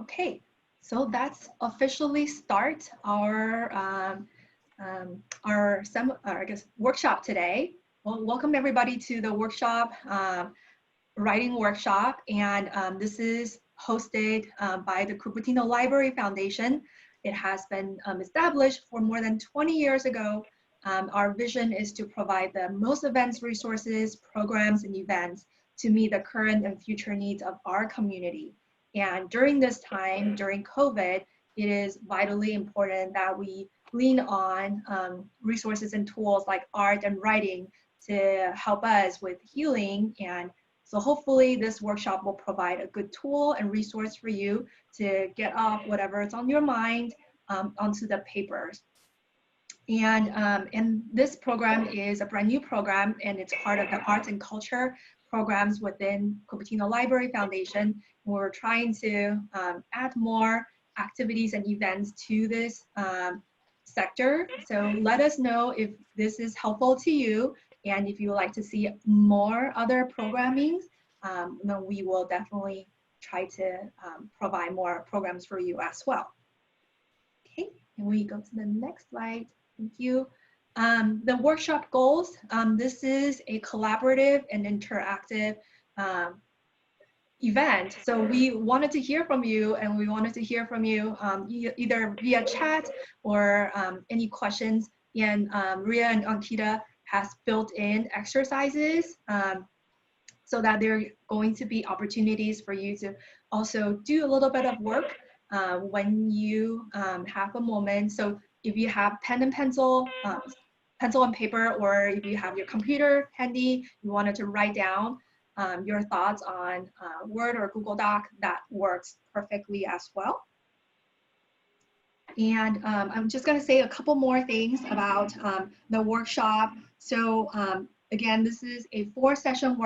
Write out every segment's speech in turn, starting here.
Okay, so that's officially start our I guess workshop today. Well, welcome everybody to the workshop, writing workshop, and this is hosted by the Cupertino Library Foundation. It has been established for more than 20 years ago. Our vision is to provide the most advanced resources, programs, and events to meet the current and future needs of our community. And during this time, during COVID, it is vitally important that we lean on resources and tools like art and writing to help us with healing. And so hopefully this workshop will provide a good tool and resource for you to get off whatever is on your mind onto the papers. And this program is a brand new program, and it's part of the arts and culture programs within Cupertino Library Foundation. We're trying to add more activities and events to this sector. So let us know if this is helpful to you, and if you would like to see more other programming, then we will definitely try to provide more programs for you as well. Okay, and we go to the next slide. Thank you. The workshop goals, this is a collaborative and interactive event. So we wanted to hear from you, and we wanted to hear from you either via chat or any questions. And Ria and Ankita has built in exercises so that there are going to be opportunities for you to also do a little bit of work when you have a moment. So if you have pen and pencil and paper, or if you have your computer handy, you wanted to write down your thoughts on Word or Google Doc, that works perfectly as well. And I'm just going to say a couple more things about the workshop. So again, this is a 4-session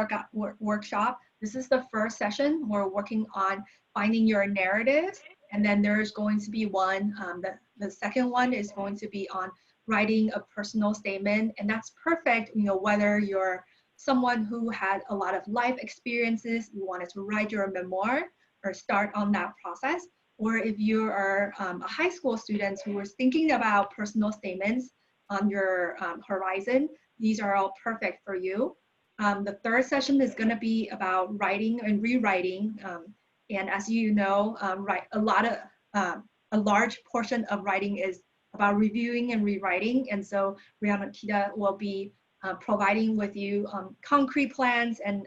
workshop. This is the first session. We're working on finding your narrative. And then there's going to be one, the second one is going to be on writing a personal statement. And that's perfect, you know, whether you're someone who had a lot of life experiences, you wanted to write your memoir or start on that process, or if you are a high school student who was thinking about personal statements on your horizon, these are all perfect for you. The third session is going to be about writing and rewriting. And as you know, a large portion of writing is about reviewing and rewriting. And so Rihanna Kita will be providing with you concrete plans and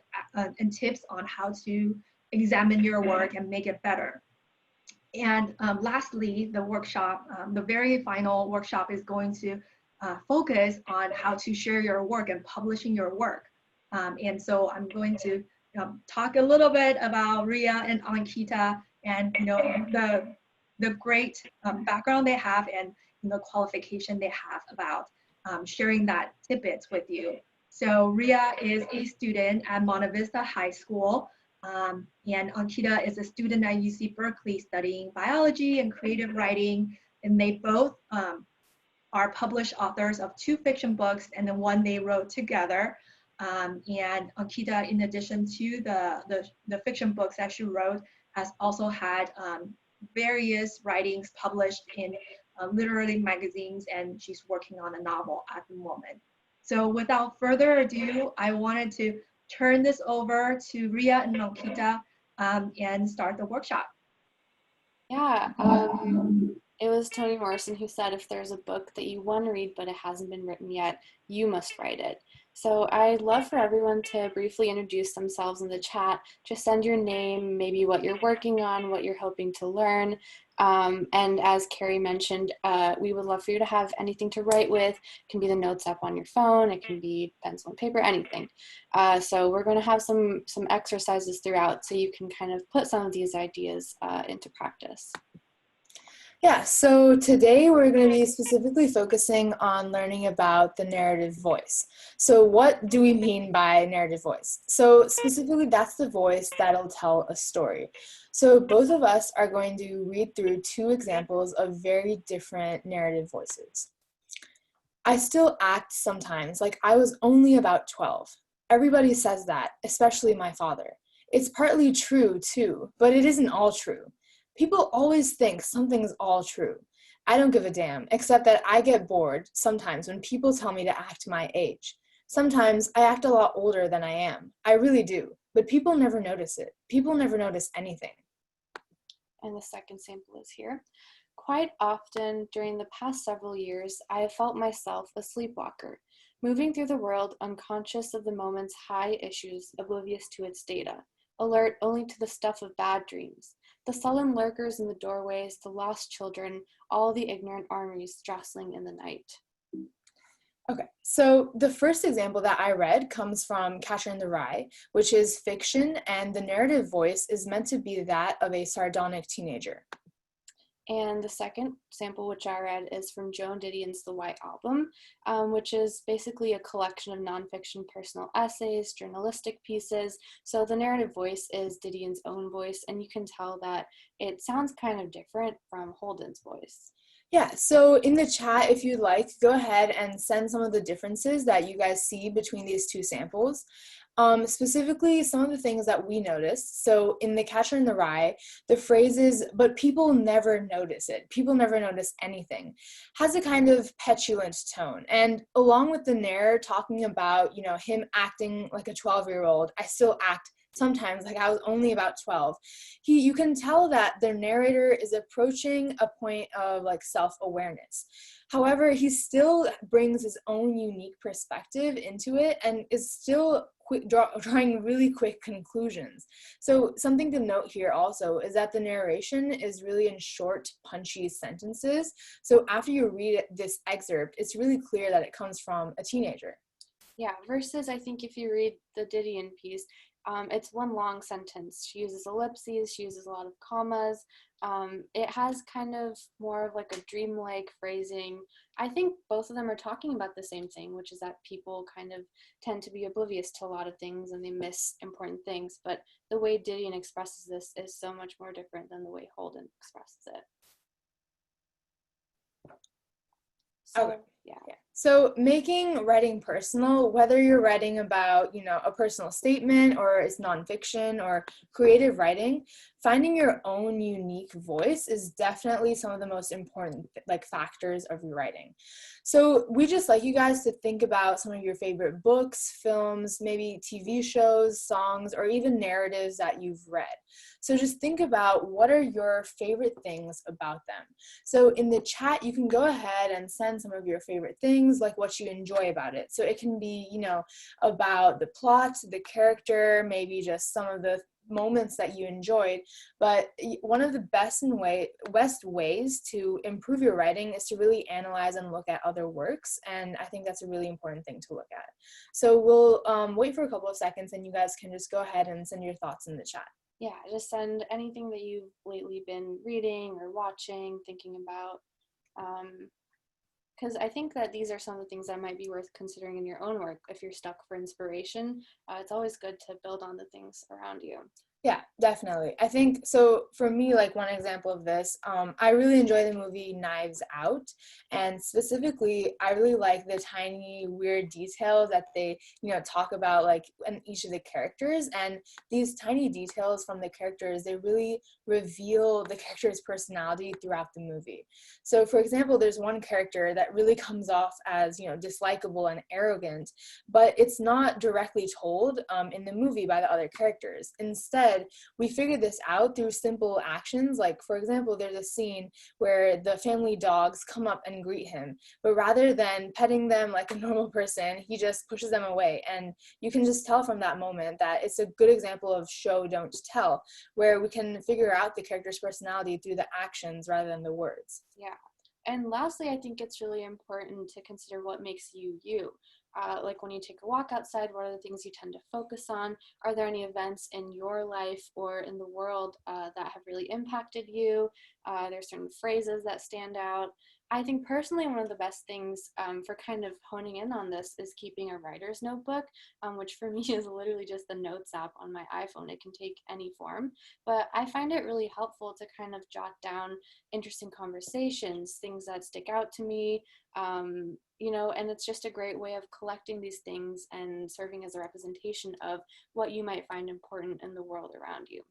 tips on how to examine your work and make it better. And lastly, the workshop, the very final workshop is going to focus on how to share your work and publishing your work. And so I'm going to talk a little bit about Ria and Ankita and the great background they have and the qualification they have about sharing that tidbits with you. So Ria is a student at Monte Vista High School, and Ankita is a student at UC Berkeley studying biology and creative writing, and they both are published authors of 2 fiction books and then one they wrote together. And Ankita, in addition to the fiction books that she wrote, has also had various writings published in literary magazines, and she's working on a novel at the moment. So without further ado, I wanted to turn this over to Ria and Ankita and start the workshop. Yeah, it was Toni Morrison who said if there's a book that you want to read but it hasn't been written yet, you must write it. So I'd love for everyone to briefly introduce themselves in the chat. Just send your name, maybe what you're working on, what you're hoping to learn. And as Carrie mentioned, we would love for you to have anything to write with. It can be the notes up on your phone, it can be pencil and paper, anything. So we're going to have some exercises throughout so you can kind of put some of these ideas into practice. Yeah, so today we're going to be specifically focusing on learning about the narrative voice. So what do we mean by narrative voice? So specifically, that's the voice that'll tell a story. So both of us are going to read through 2 examples of very different narrative voices. I still act sometimes like I was only about 12. Everybody says that, especially my father. It's partly true too, but it isn't all true. People always think something's all true. I don't give a damn, except that I get bored sometimes when people tell me to act my age. Sometimes I act a lot older than I am. I really do. But people never notice it. People never notice anything. And the second sample is here. Quite often during the past several years, I have felt myself a sleepwalker, moving through the world unconscious of the moment's high issues, oblivious to its data, alert only to the stuff of bad dreams, the sullen lurkers in the doorways, the lost children, all the ignorant armies jostling in the night. Okay, so the first example that I read comes from Catcher in the Rye, which is fiction, and the narrative voice is meant to be that of a sardonic teenager. And the second sample, which I read, is from Joan Didion's The White Album, which is basically a collection of nonfiction personal essays, journalistic pieces. So the narrative voice is Didion's own voice, and you can tell that it sounds kind of different from Holden's voice. Yeah, so in the chat, if you'd like, go ahead and send some of the differences that you guys see between these two samples. Specifically, some of the things that we noticed. So in The Catcher in the Rye, the phrase is, but people never notice it. People never notice anything, has a kind of petulant tone. And along with the narrator talking about, him acting like a 12-year-old, I still act sometimes like I was only about 12. You can tell that the narrator is approaching a point of like self-awareness. However, he still brings his own unique perspective into it and is still drawing really quick conclusions. So something to note here also is that the narration is really in short, punchy sentences. So after you read this excerpt, it's really clear that it comes from a teenager. Yeah, versus I think if you read the Didion piece, it's one long sentence. She uses ellipses, she uses a lot of commas. It has kind of more of like a dreamlike phrasing. I think both of them are talking about the same thing, which is that people kind of tend to be oblivious to a lot of things and they miss important things. But the way Didion expresses this is so much more different than the way Holden expresses it. So, Okay. yeah. So making writing personal, whether you're writing about, a personal statement or it's nonfiction or creative writing, finding your own unique voice is definitely some of the most important factors of your writing. So we just like you guys to think about some of your favorite books, films, maybe TV shows, songs, or even narratives that you've read. So just think about what are your favorite things about them. So in the chat, you can go ahead and send some of your favorite things, like what you enjoy about it. So it can be, about the plot, the character, maybe just some of the moments that you enjoyed. But one of the best ways to improve your writing is to really analyze and look at other works. And I think that's a really important thing to look at. So we'll wait for a couple of seconds and you guys can just go ahead and send your thoughts in the chat. Yeah, just send anything that you've lately been reading or watching, thinking about. Because I think that these are some of the things that might be worth considering in your own work. If you're stuck for inspiration, it's always good to build on the things around you. Yeah, definitely. I think so. For me, like one example of this, I really enjoy the movie Knives Out, and specifically, I really like the tiny weird details that they, talk about like in each of the characters, and these tiny details from the characters, they really reveal the character's personality throughout the movie. So, for example, there's one character that really comes off as, dislikable and arrogant, but it's not directly told in the movie by the other characters. Instead, we figured this out through simple actions. Like, for example, there's a scene where the family dogs come up and greet him, but rather than petting them like a normal person, he just pushes them away. And you can just tell from that moment that it's a good example of show, don't tell, where we can figure out the character's personality through the actions rather than the words. Yeah. And lastly, I think it's really important to consider what makes you you. Like when you take a walk outside, what are the things you tend to focus on? Are there any events in your life or in the world that have really impacted you? There's certain phrases that stand out. I think personally one of the best things for kind of honing in on this is keeping a writer's notebook, which for me is literally just the notes app on my iPhone. It can take any form, but I find it really helpful to kind of jot down interesting conversations, things that stick out to me, and it's just a great way of collecting these things and serving as a representation of what you might find important in the world around you.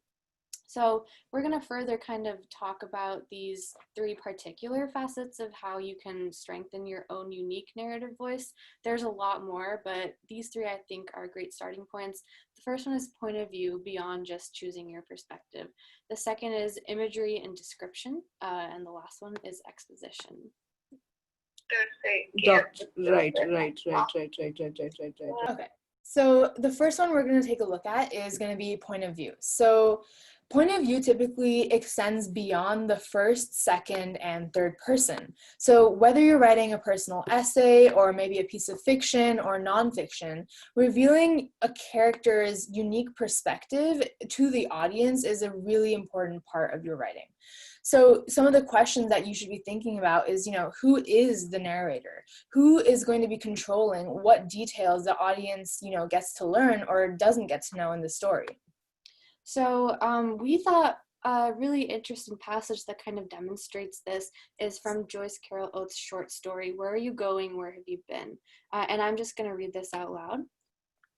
So we're going to further kind of talk about these three particular facets of how you can strengthen your own unique narrative voice. There's a lot more, but these three I think are great starting points. The first one is point of view beyond just choosing your perspective. The second is imagery and description, and the last one is exposition. Right. Okay. So the first one we're going to take a look at is going to be point of view. So point of view typically extends beyond the first, second, and third person. So whether you're writing a personal essay or maybe a piece of fiction or nonfiction, revealing a character's unique perspective to the audience is a really important part of your writing. So some of the questions that you should be thinking about is, who is the narrator? Who is going to be controlling what details the audience, gets to learn or doesn't get to know in the story? So we thought a really interesting passage that kind of demonstrates this is from Joyce Carol Oates' short story, Where Are You Going? Where Have You Been? And I'm just going to read this out loud.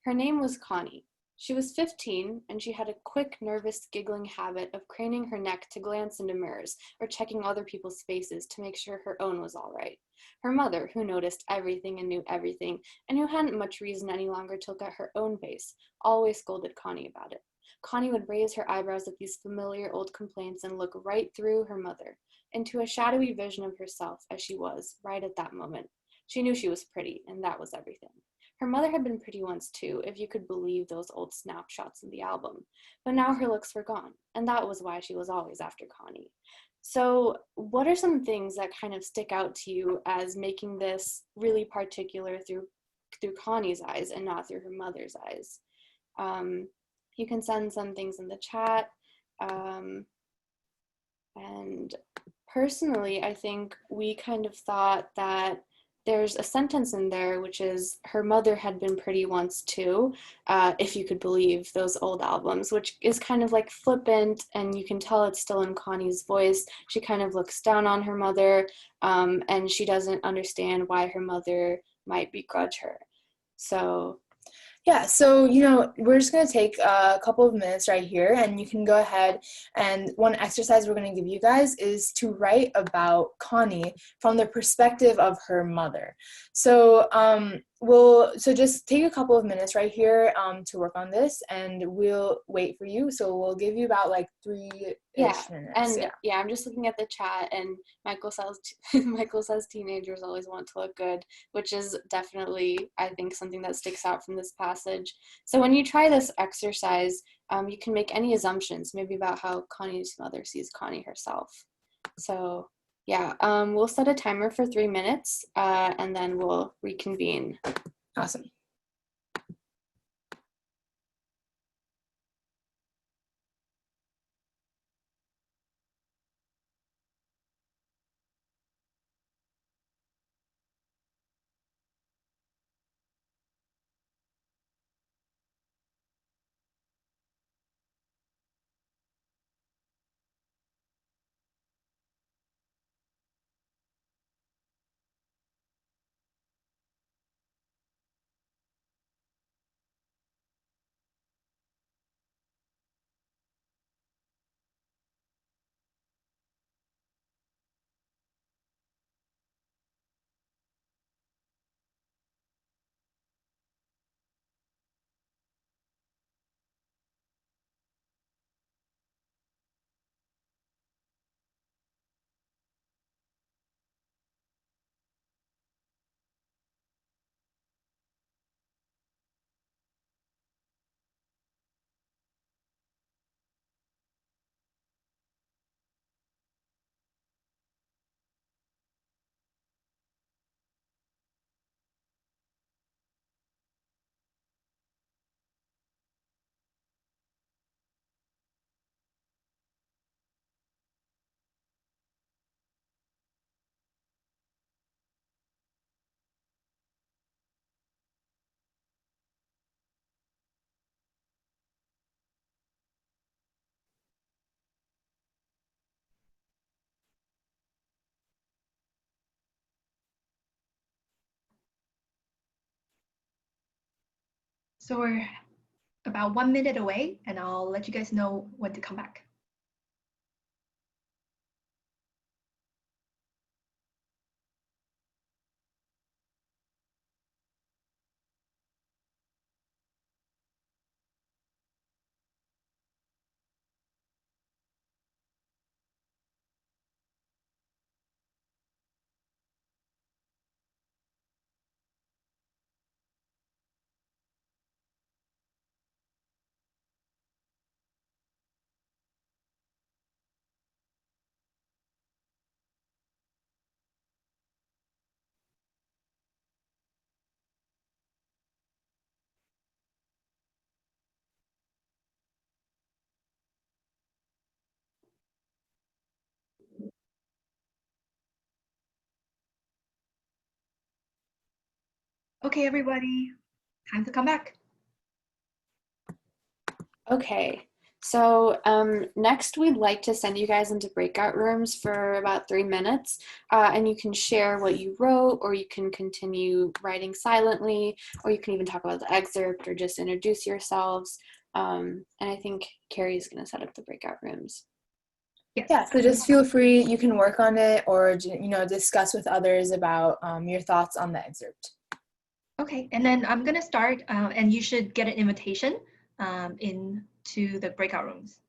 Her name was Connie. She was 15, and she had a quick, nervous, giggling habit of craning her neck to glance into mirrors or checking other people's faces to make sure her own was all right. Her mother, who noticed everything and knew everything, and who hadn't much reason any longer to look at her own face, always scolded Connie about it. Connie would raise her eyebrows at these familiar old complaints and look right through her mother, into a shadowy vision of herself as she was, right at that moment. She knew she was pretty, and that was everything. Her mother had been pretty once too, if you could believe those old snapshots in the album. But now her looks were gone, and that was why she was always after Connie. So what are some things that kind of stick out to you as making this really particular through Connie's eyes and not through her mother's eyes? You can send some things in the chat. And personally, I think we kind of thought that there's a sentence in there which is her mother had been pretty once too, if you could believe those old albums, which is kind of like flippant, and you can tell it's still in Connie's voice. She kind of looks down on her mother, and she doesn't understand why her mother might begrudge her. So Yeah, so, we're just going to take a couple of minutes right here, and you can go ahead, and one exercise we're going to give you guys is to write about Connie from the perspective of her mother. So so just take a couple of minutes right here to work on this, and we'll wait for you. So we'll give you about like 3-ish minutes. And I'm just looking at the chat, and Michael says teenagers always want to look good, which is definitely, I think, something that sticks out from this passage. So when you try this exercise, you can make any assumptions, maybe about how Connie's mother sees Connie herself. So we'll set a timer for 3 minutes, and then we'll reconvene. Awesome. So we're about 1 minute away, and I'll let you guys know when to come back. Okay, everybody, time to come back. Okay, so next we'd like to send you guys into breakout rooms for about 3 minutes, and you can share what you wrote, or you can continue writing silently, or you can even talk about the excerpt or just introduce yourselves. And I think Carrie's going to set up the breakout rooms. Yes. Yeah, so just feel free, you can work on it or, discuss with others about your thoughts on the excerpt. Okay, and then I'm gonna start, and you should get an invitation into the breakout rooms.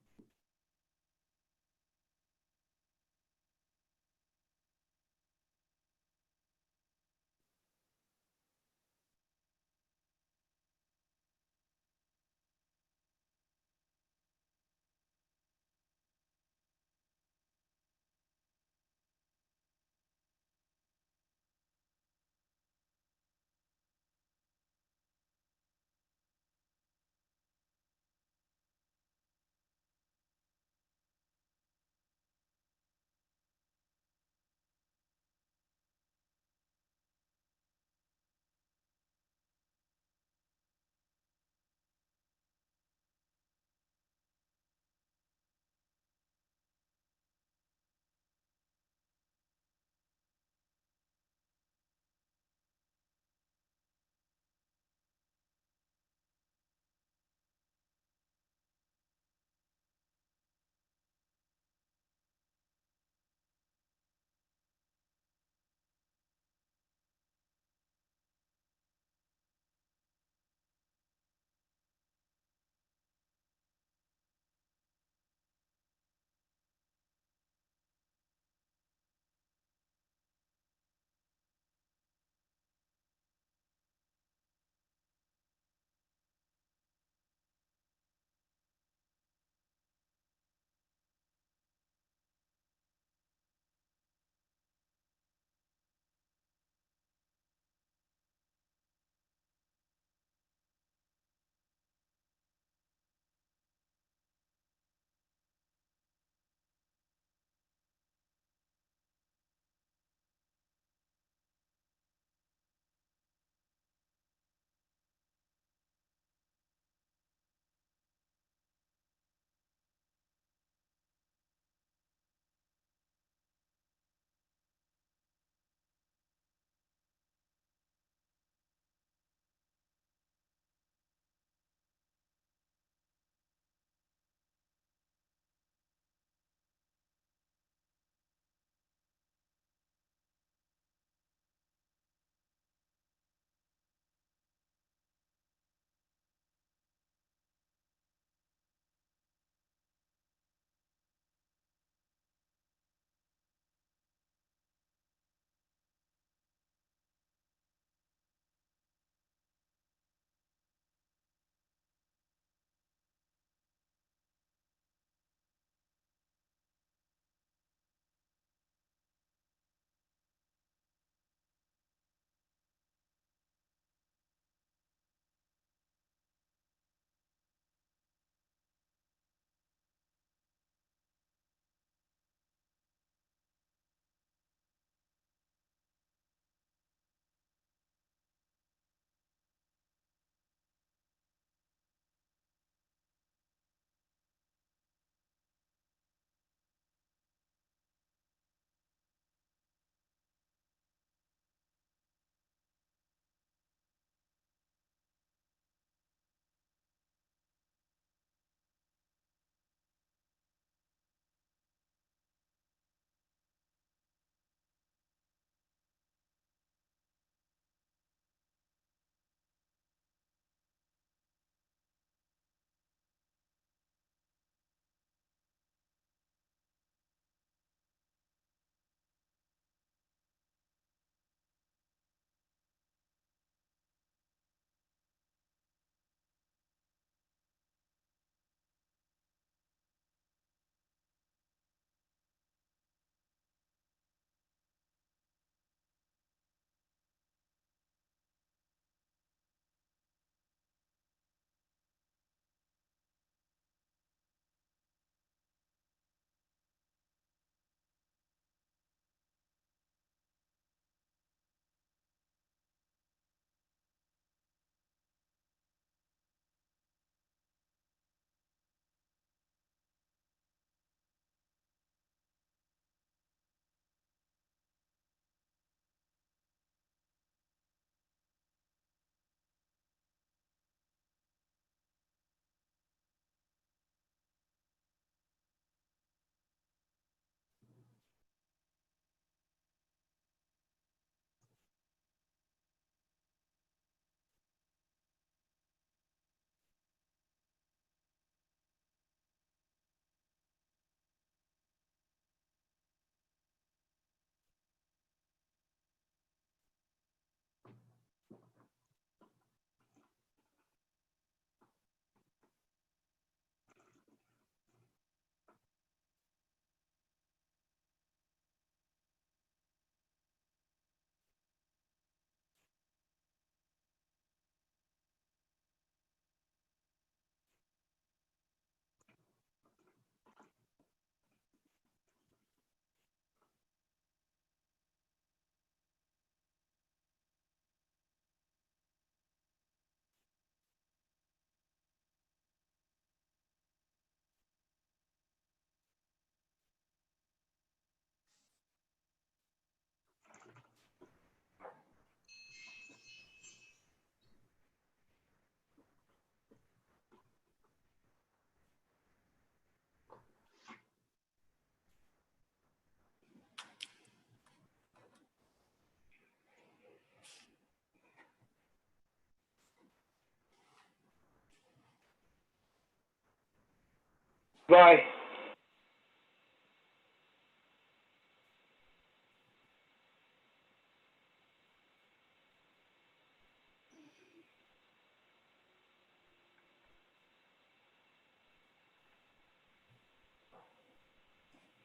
Bye.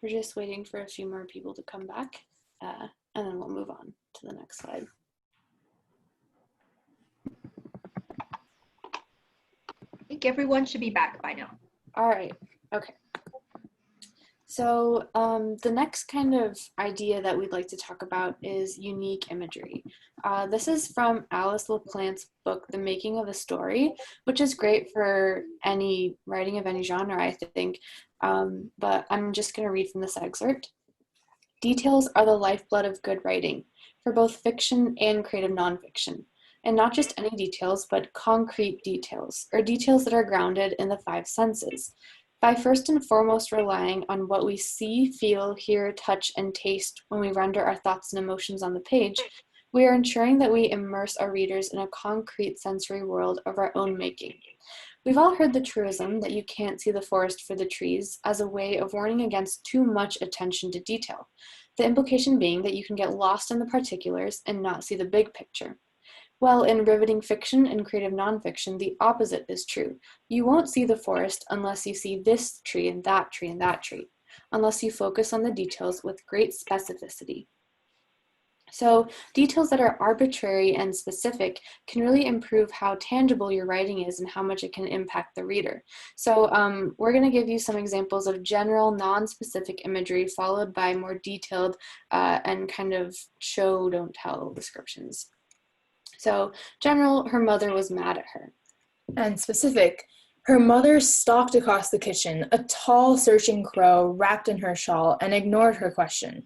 We're just waiting for a few more people to come back, and then we'll move on to the next slide. I think everyone should be back by now. All right, okay. So the next kind of idea that we'd like to talk about is unique imagery. This is from Alice LaPlante's book, The Making of a Story, which is great for any writing of any genre, I think. But I'm just going to read from this excerpt. Details are the lifeblood of good writing, for both fiction and creative nonfiction. And not just any details, but concrete details, or details that are grounded in the five senses. By first and foremost relying on what we see, feel, hear, touch, and taste when we render our thoughts and emotions on the page, we are ensuring that we immerse our readers in a concrete sensory world of our own making. We've all heard the truism that you can't see the forest for the trees as a way of warning against too much attention to detail, the implication being that you can get lost in the particulars and not see the big picture. Well, in riveting fiction and creative nonfiction, the opposite is true. You won't see the forest unless you see this tree and that tree and that tree, unless you focus on the details with great specificity. So details that are arbitrary and specific can really improve how tangible your writing is and how much it can impact the reader. So we're going to give you some examples of general, non-specific imagery followed by more detailed and kind of show, don't tell descriptions. So general, her mother was mad at her. And specific, her mother stalked across the kitchen, a tall, searching crow wrapped in her shawl, and ignored her question.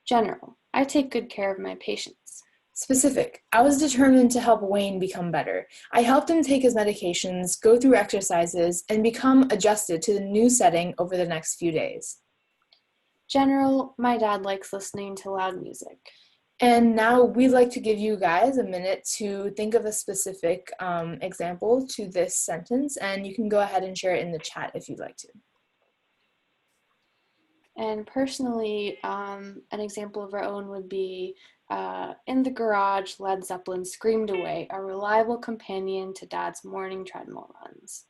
General, I take good care of my patients. Specific, I was determined to help Wayne become better. I helped him take his medications, go through exercises, and become adjusted to the new setting over the next few days. General, my dad likes listening to loud music. And now we'd like to give you guys a minute to think of a specific example to this sentence, and you can go ahead and share it in the chat if you'd like to. And personally, an example of our own would be, in the garage, Led Zeppelin screamed away, a reliable companion to Dad's morning treadmill runs.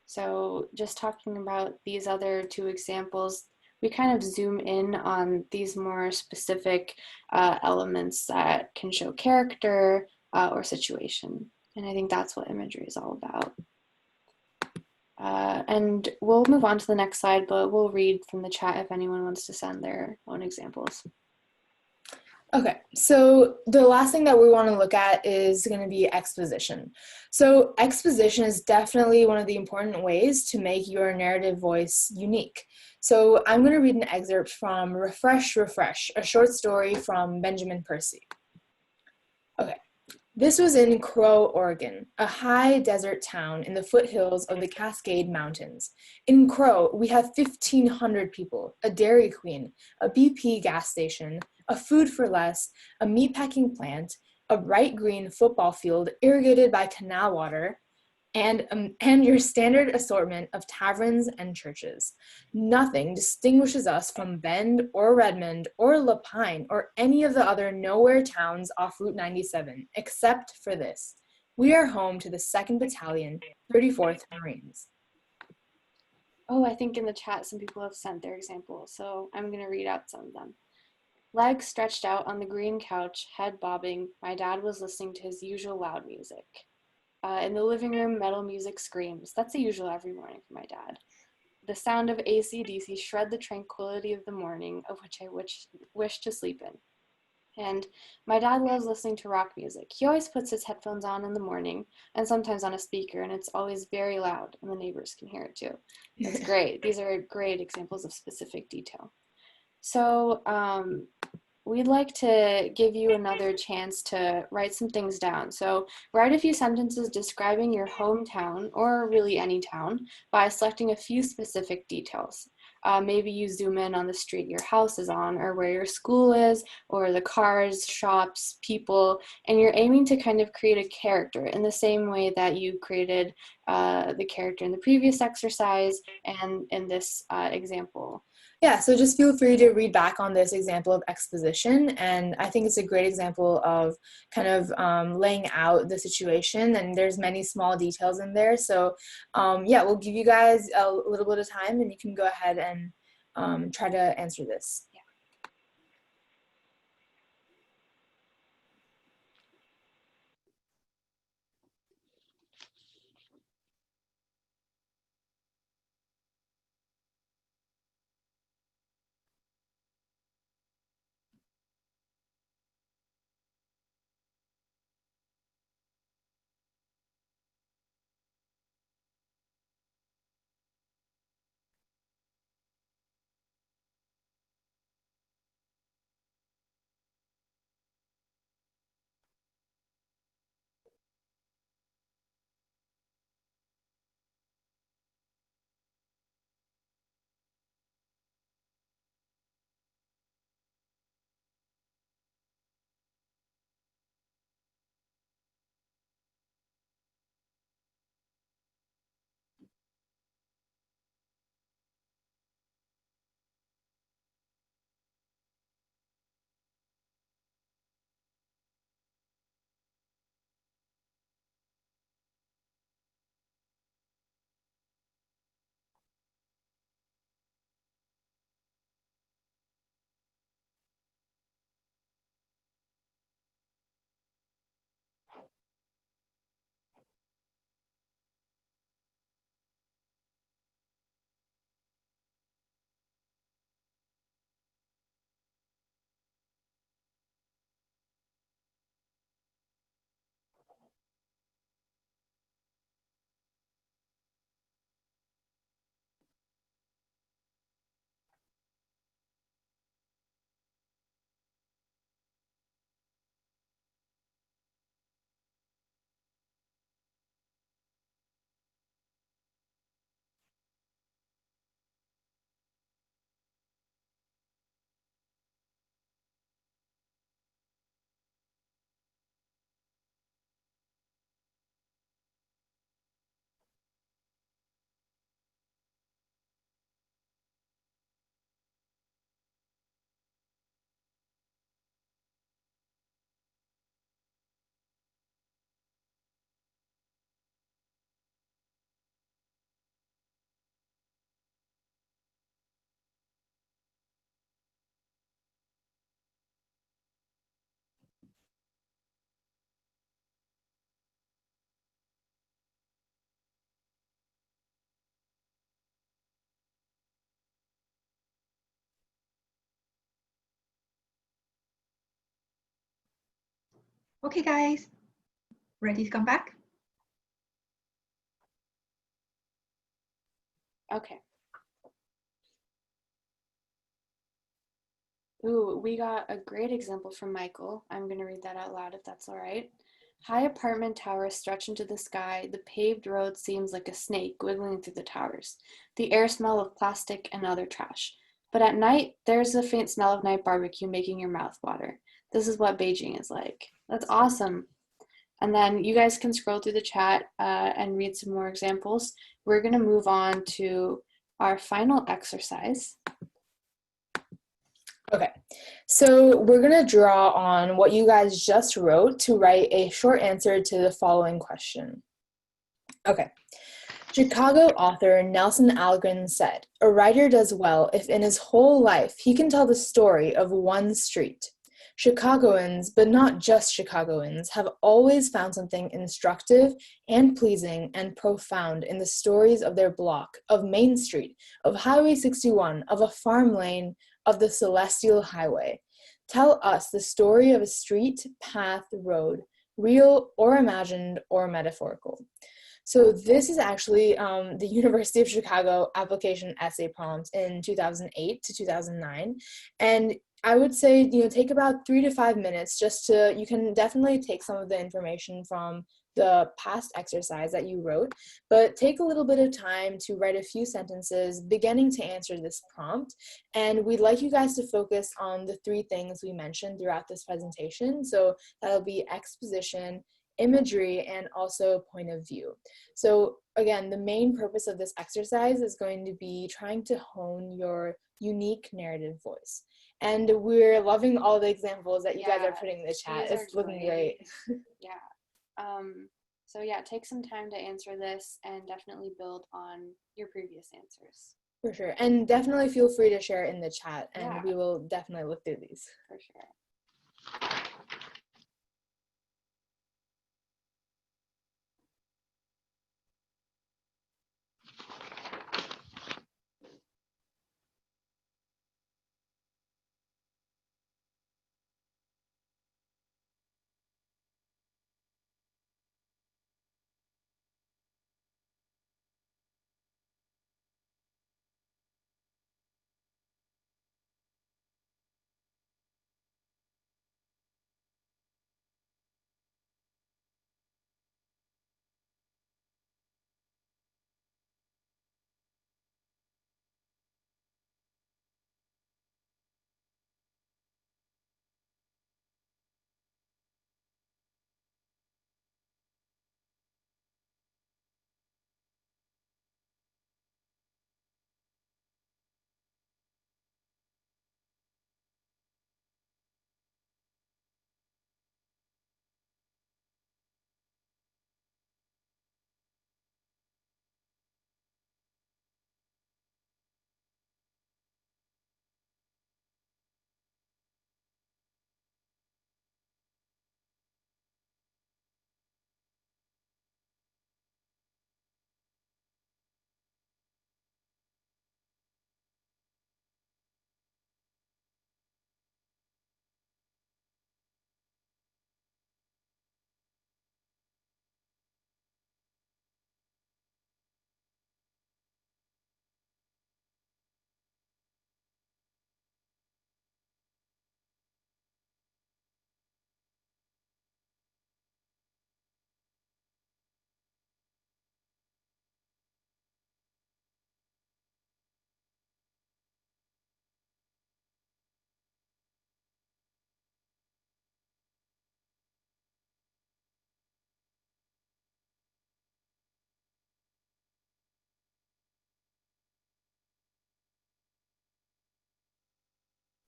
So just talking about these other two examples, we kind of zoom in on these more specific elements that can show character or situation. And I think that's what imagery is all about. And we'll move on to the next slide, but we'll read from the chat if anyone wants to send their own examples. Okay, so the last thing that we want to look at is going to be exposition. So exposition is definitely one of the important ways to make your narrative voice unique. So I'm going to read an excerpt from Refresh, Refresh, a short story from Benjamin Percy. Okay. This was in Crow, Oregon, a high desert town in the foothills of the Cascade Mountains. In Crow, we have 1,500 people, a Dairy Queen, a BP gas station, a Food for Less, a meatpacking plant, a bright green football field irrigated by canal water, and your standard assortment of taverns and churches. Nothing distinguishes us from Bend or Redmond or Lapine or any of the other nowhere towns off Route 97, except for this. We are home to the 2nd Battalion, 34th Marines. Oh, I think in the chat some people have sent their examples, so I'm going to read out some of them. Legs stretched out on the green couch, head bobbing, my dad was listening to his usual loud music. In the living room, metal music screams. That's the usual every morning for my dad. The sound of AC/DC shred the tranquility of the morning, of which I wish to sleep in. And my dad loves listening to rock music. He always puts his headphones on in the morning, and sometimes on a speaker, and it's always very loud, and the neighbors can hear it too. That's great. These are great examples of specific detail. So we'd like to give you another chance to write some things down. So write a few sentences describing your hometown, or really any town, by selecting a few specific details. maybe you zoom in on the street your house is on, or where your school is, or the cars, shops, people, and you're aiming to kind of create a character in the same way that you created the character in the previous exercise and in this example. Yeah, so just feel free to read back on this example of exposition, and I think it's a great example of kind of laying out the situation, and there's many small details in there. So yeah, we'll give you guys a little bit of time, and you can go ahead and try to answer this. Okay, guys, ready to come back? Okay. Ooh, we got a great example from Michael. I'm going to read that out loud if that's all right. High apartment towers stretch into the sky. The paved road seems like a snake wiggling through the towers. The air smell of plastic and other trash. But at night, there's a faint smell of night barbecue making your mouth water. This is what Beijing is like. That's awesome. And then you guys can scroll through the chat and read some more examples. We're going to move on to our final exercise. Okay, so we're going to draw on what you guys just wrote to write a short answer to the following question. Okay. Chicago author Nelson Algren said, "A writer does well if in his whole life he can tell the story of one street. Chicagoans, but not just Chicagoans, have always found something instructive and pleasing and profound in the stories of their block, of Main Street, of Highway 61, of a farm lane, of the Celestial Highway. Tell us the story of a street, path, road, real or imagined or metaphorical." So this is actually the University of Chicago application essay prompt in 2008 to 2009. And I would say, take about 3 to 5 minutes just to, you can definitely take some of the information from the past exercise that you wrote, but take a little bit of time to write a few sentences beginning to answer this prompt. And we'd like you guys to focus on the three things we mentioned throughout this presentation. So that'll be exposition, imagery, and also point of view. So again, the main purpose of this exercise is going to be trying to hone your unique narrative voice. And we're loving all the examples that you guys are putting in the chat. It's looking great. So yeah, take some time to answer this and definitely build on your previous answers. For sure. And definitely feel free to share in the chat, and we will definitely look through these. For sure.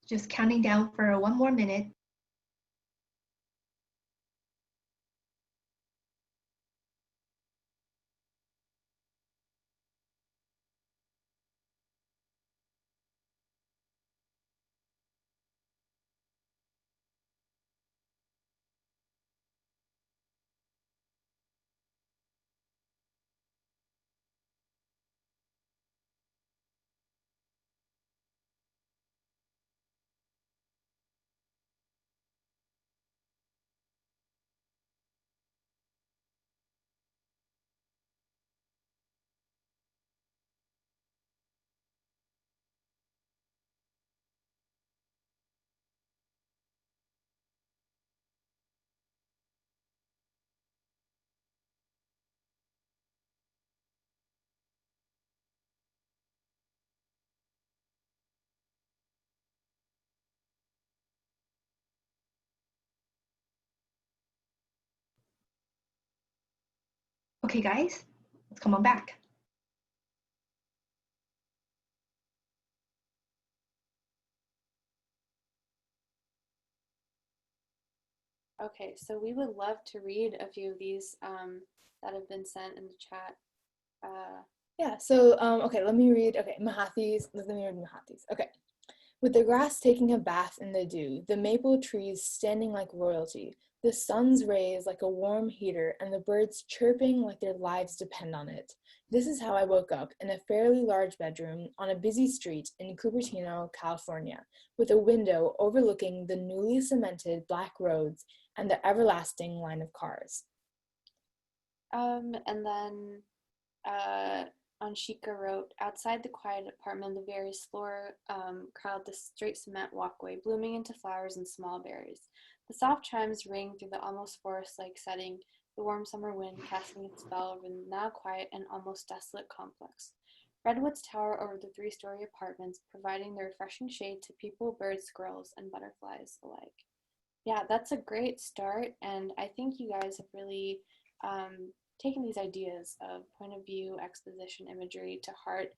Just counting down for one more minute. Okay, guys, let's come on back. Okay, so we would love to read a few of these that have been sent in the chat. Okay, let me read. Okay, Mahathi's. Let me read Mahathi's. Okay. With the grass taking a bath in the dew, the maple trees standing like royalty, the sun's rays like a warm heater, and the birds chirping like their lives depend on it. This is how I woke up in a fairly large bedroom on a busy street in Cupertino, California, with a window overlooking the newly cemented black roads and the everlasting line of cars. And then Anshika wrote, outside the quiet apartment, the various floor crowd the straight cement walkway, blooming into flowers and small berries. The soft chimes ring through the almost forest-like setting, the warm summer wind casting its spell over the now quiet and almost desolate complex. Redwoods tower over the three-story apartments, providing the refreshing shade to people, birds, squirrels, and butterflies alike. Yeah, that's a great start, and I think you guys have really taken these ideas of point of view, exposition, imagery to heart.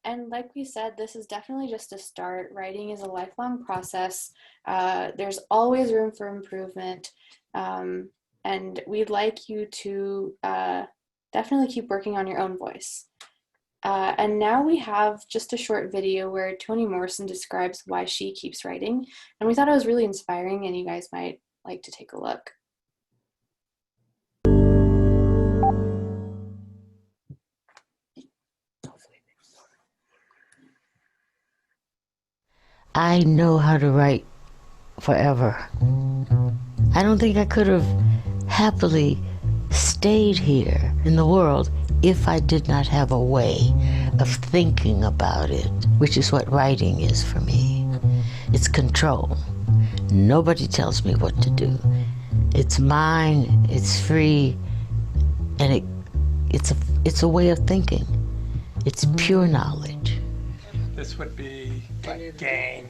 And like we said, this is definitely just a start. Writing is a lifelong process. There's always room for improvement, and we'd like you to definitely keep working on your own voice. And now we have just a short video where Toni Morrison describes why she keeps writing. And we thought it was really inspiring, and you guys might like to take a look. I know how to write forever. I don't think I could have happily stayed here in the world if I did not have a way of thinking about it, which is what writing is for me. It's control. Nobody tells me what to do. It's mine, it's free, and it's a way of thinking. It's pure knowledge. This would be like gain.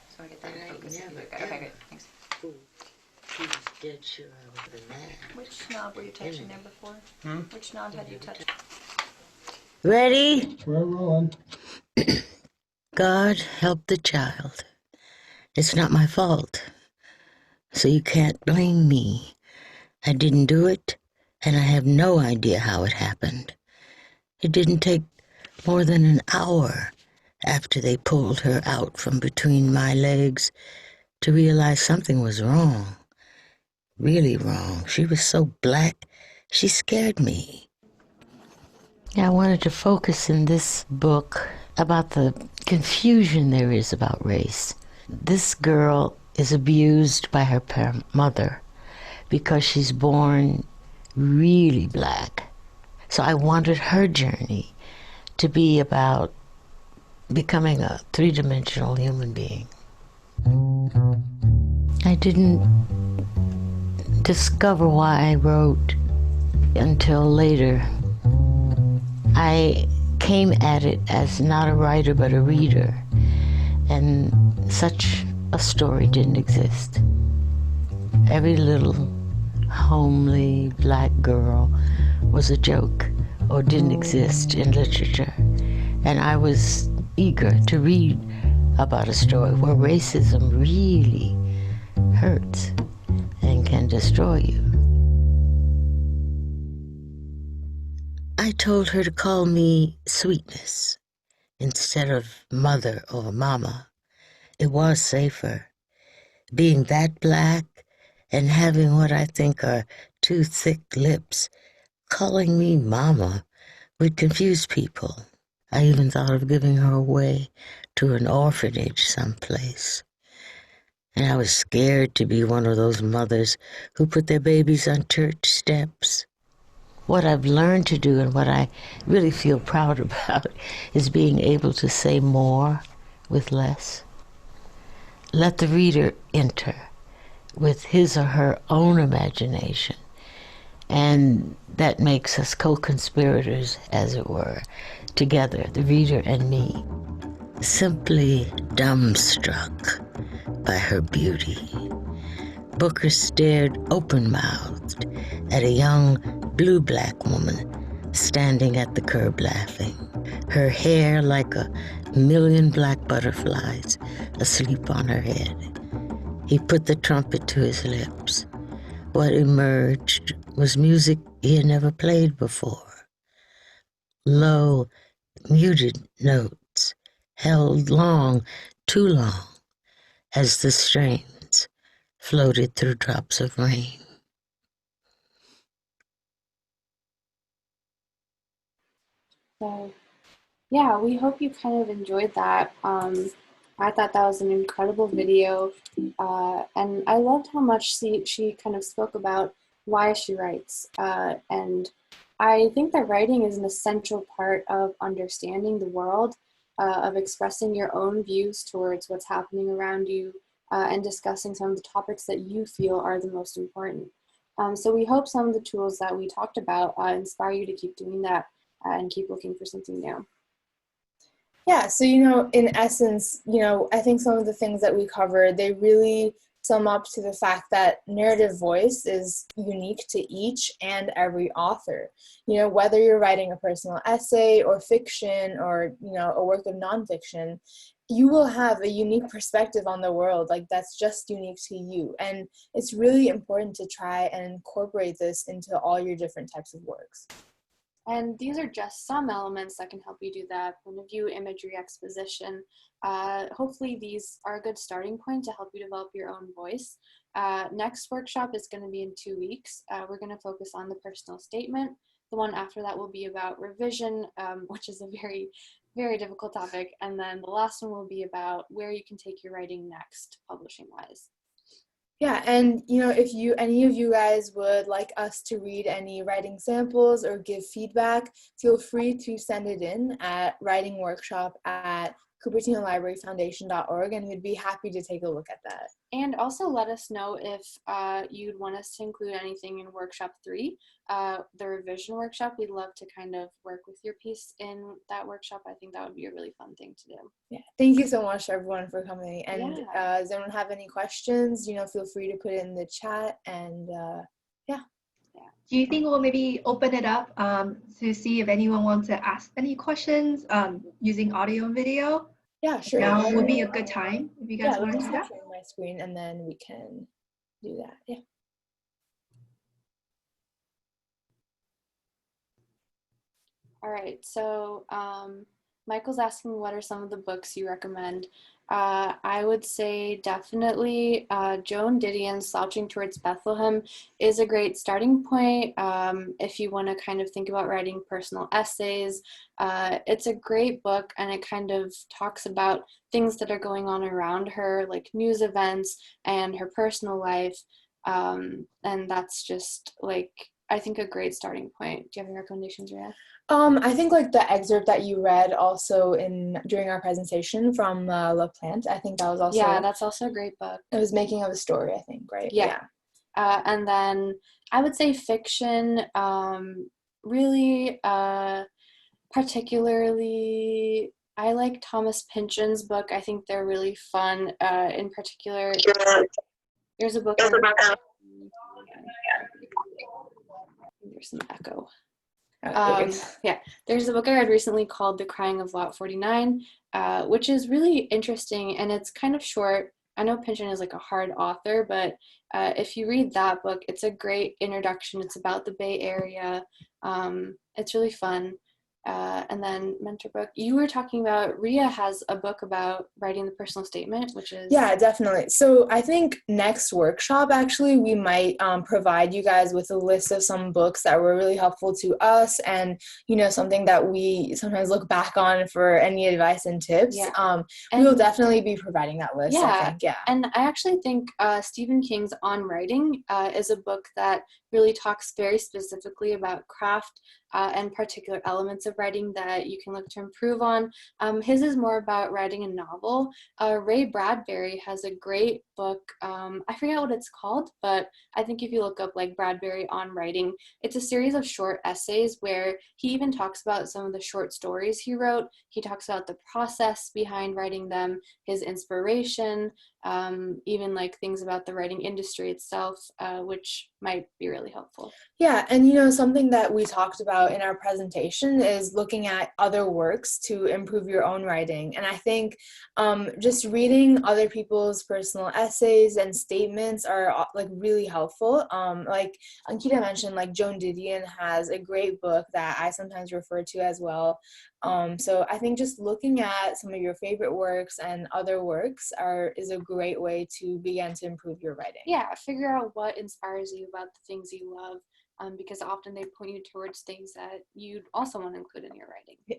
So I get that right? Okay, good. Thanks. He was dead sure I was the man. Which knob were you touching there before? Which knob had you touched? Ready? We're rolling. God help the child. It's not my fault. So you can't blame me. I didn't do it, and I have no idea how it happened. It didn't take more than an hour after they pulled her out from between my legs to realize something was wrong. Really wrong. She was so black, she scared me. I wanted to focus in this book about the confusion there is about race. This girl is abused by her mother because she's born really black. So I wanted her journey to be about becoming a three-dimensional human being. I didn't discover why I wrote until later. I came at it as not a writer but a reader, and such a story didn't exist. Every little homely black girl was a joke or didn't exist in literature, and I was eager to read about a story where racism really hurts and can destroy you. I told her to call me Sweetness instead of mother or mama. It was safer. Being that black and having what I think are two thick lips, calling me mama would confuse people. I even thought of giving her away to an orphanage someplace. And I was scared to be one of those mothers who put their babies on church steps. What I've learned to do and what I really feel proud about is being able to say more with less. Let the reader enter with his or her own imagination, and that makes us co-conspirators, as it were, together, the reader and me. Simply dumbstruck by her beauty, Booker stared open-mouthed at a young blue-black woman standing at the curb laughing, her hair like a million black butterflies asleep on her head. He put the trumpet to his lips. What emerged was music he had never played before. Low, muted notes, held long, too long, as the strains floated through drops of rain. So, yeah, we hope you kind of enjoyed that. I thought that was an incredible video, and I loved how much she kind of spoke about why she writes. And I think that writing is an essential part of understanding the world, of expressing your own views towards what's happening around you, and discussing some of the topics that you feel are the most important. So we hope some of the tools that we talked about inspire you to keep doing that and keep looking for something new. Yeah, so, in essence, I think some of the things that we covered, they really sum up to the fact that narrative voice is unique to each and every author. Whether you're writing a personal essay or fiction or, a work of nonfiction, you will have a unique perspective on the world, like that's just unique to you. And it's really important to try and incorporate this into all your different types of works. And these are just some elements that can help you do that. Point of view, imagery, exposition. Hopefully these are a good starting point to help you develop your own voice. Next workshop is going to be in 2 weeks. We're going to focus on the personal statement. The one after that will be about revision, which is a very, very difficult topic. And then the last one will be about where you can take your writing next, publishing-wise. Yeah, and if any of you guys would like us to read any writing samples or give feedback, feel free to send it in at writingworkshop@cupertinolibraryfoundation.org, and we'd be happy to take a look at that. And also let us know if you'd want us to include anything in workshop 3, the revision workshop. We'd love to kind of work with your piece in that workshop. I think that would be a really fun thing to do. Yeah, thank you so much everyone for coming. And Yeah. does anyone have any questions? Feel free to put it in the chat. And yeah. Do you think we'll maybe open it up to see if anyone wants to ask any questions using audio and video? Yeah, sure. Now would be a good time if you guys Yeah, want let to me do that. share my screen and then we can do that. Yeah. All right, so Michael's asking what are some of the books you recommend. I would say definitely Joan Didion's Slouching Towards Bethlehem is a great starting point if you want to kind of think about writing personal essays. It's a great book, and it kind of talks about things that are going on around her, like news events and her personal life. And that's just like, I think, a great starting point. Do you have any recommendations, Rhea? I think like the excerpt that you read also during our presentation from La Plante, I think that was also, yeah, that's also a great book. It was Making of a Story, I think, right? Yeah. And then I would say fiction, really particularly, I like Thomas Pynchon's book. I think they're really fun. In particular, there's a book. There's some echo. Yeah, there's a book I read recently called The Crying of Lot 49, which is really interesting, and it's kind of short. I know Pynchon is like a hard author, but if you read that book, it's a great introduction. It's about the Bay Area. It's really fun. And then mentor book. You were talking about, Rhea has a book about writing the personal statement, which is... Yeah, definitely. So I think next workshop, actually, we might provide you guys with a list of some books that were really helpful to us and, something that we sometimes look back on for any advice and tips. Yeah. We will definitely be providing that list, I think. Yeah. And I actually think Stephen King's On Writing is a book that really talks very specifically about craft and particular elements of writing that you can look to improve on. His is more about writing a novel. Ray Bradbury has a great book. I forget what it's called, but I think if you look up like Bradbury on Writing, it's a series of short essays where he even talks about some of the short stories he wrote. He talks about the process behind writing them, his inspiration, even like things about the writing industry itself, which might be really helpful. Yeah, and something that we talked about in our presentation is looking at other works to improve your own writing. And I think just reading other people's personal essays and statements are like really helpful. Like Ankita mentioned, like Joan Didion has a great book that I sometimes refer to as well. So I think just looking at some of your favorite works and other works is a great way to begin to improve your writing. Yeah, figure out what inspires you about the things you love, because often they point you towards things that you'd also want to include in your writing. Yeah.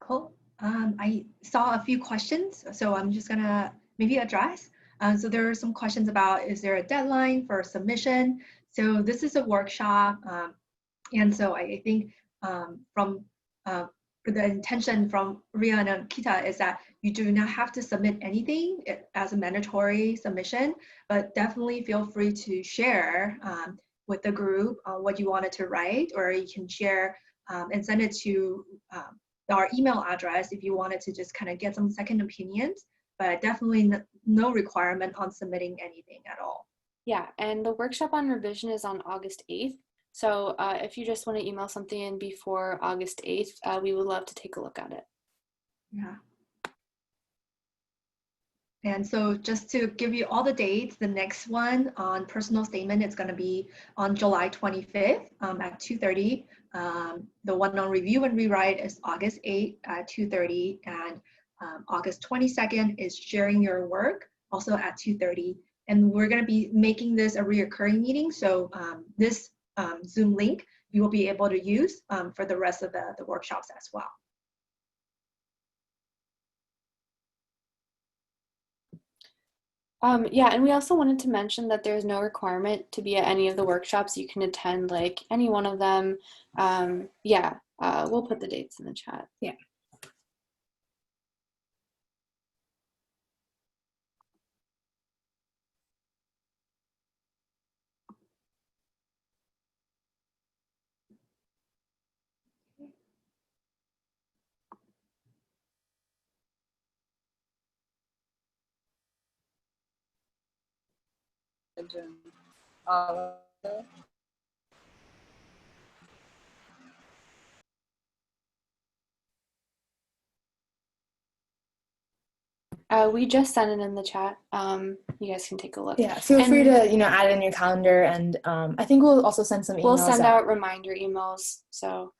Cool. I saw a few questions, so I'm just gonna maybe address. So there are some questions about, is there a deadline for submission? So this is a workshop, and so I think from the intention from Ria and Kita is that you do not have to submit anything as a mandatory submission, but definitely feel free to share with the group what you wanted to write, or you can share and send it to our email address if you wanted to just kind of get some second opinions, but definitely no requirement on submitting anything at all. Yeah, and the workshop on revision is on August 8th. So if you just want to email something in before August 8th, we would love to take a look at it. Yeah. And so just to give you all the dates, the next one on personal statement is going to be on July 25th at 2:30. The one on review and rewrite is August 8th at 2:30. And August 22nd is sharing your work, also at 2:30. And we're going to be making this a reoccurring meeting. So this Zoom link you will be able to use for the rest of the workshops as well. Yeah, and we also wanted to mention that there's no requirement to be at any of the workshops. You can attend like any one of them. Yeah, we'll put the dates in the chat. Yeah. We just sent it in the chat. You guys can take a look. Yeah, feel free to add it in your calendar, and I think we'll also send some emails. We'll send out reminder emails. So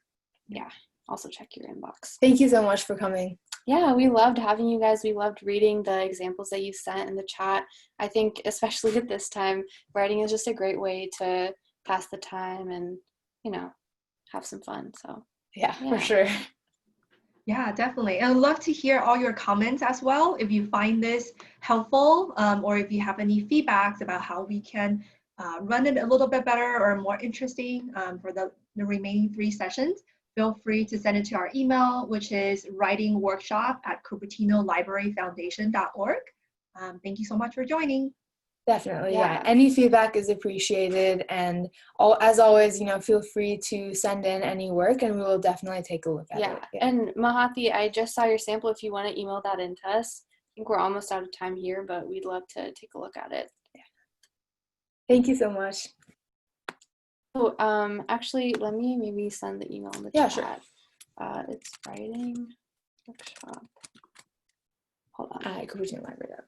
yeah, also check your inbox. Thank you so much for coming. Yeah, we loved having you guys. We loved reading the examples that you sent in the chat. I think especially at this time, writing is just a great way to pass the time and have some fun. So yeah. For sure. Yeah, definitely. And I'd love to hear all your comments as well. If you find this helpful, or if you have any feedbacks about how we can run it a little bit better or more interesting for the remaining 3 sessions, feel free to send it to our email, which is writingworkshop@cupertinolibraryfoundation.org. Thank you so much for joining. Definitely, yeah. Any feedback is appreciated, and as always, feel free to send in any work, and we will definitely take a look at it. Yeah, and Mahathi, I just saw your sample. If you want to email that in to us, I think we're almost out of time here, but we'd love to take a look at it. Yeah. Thank you so much. Oh, actually, let me maybe send the email in the chat. Sure. It's writing workshop. Hold on. Cupertino Library.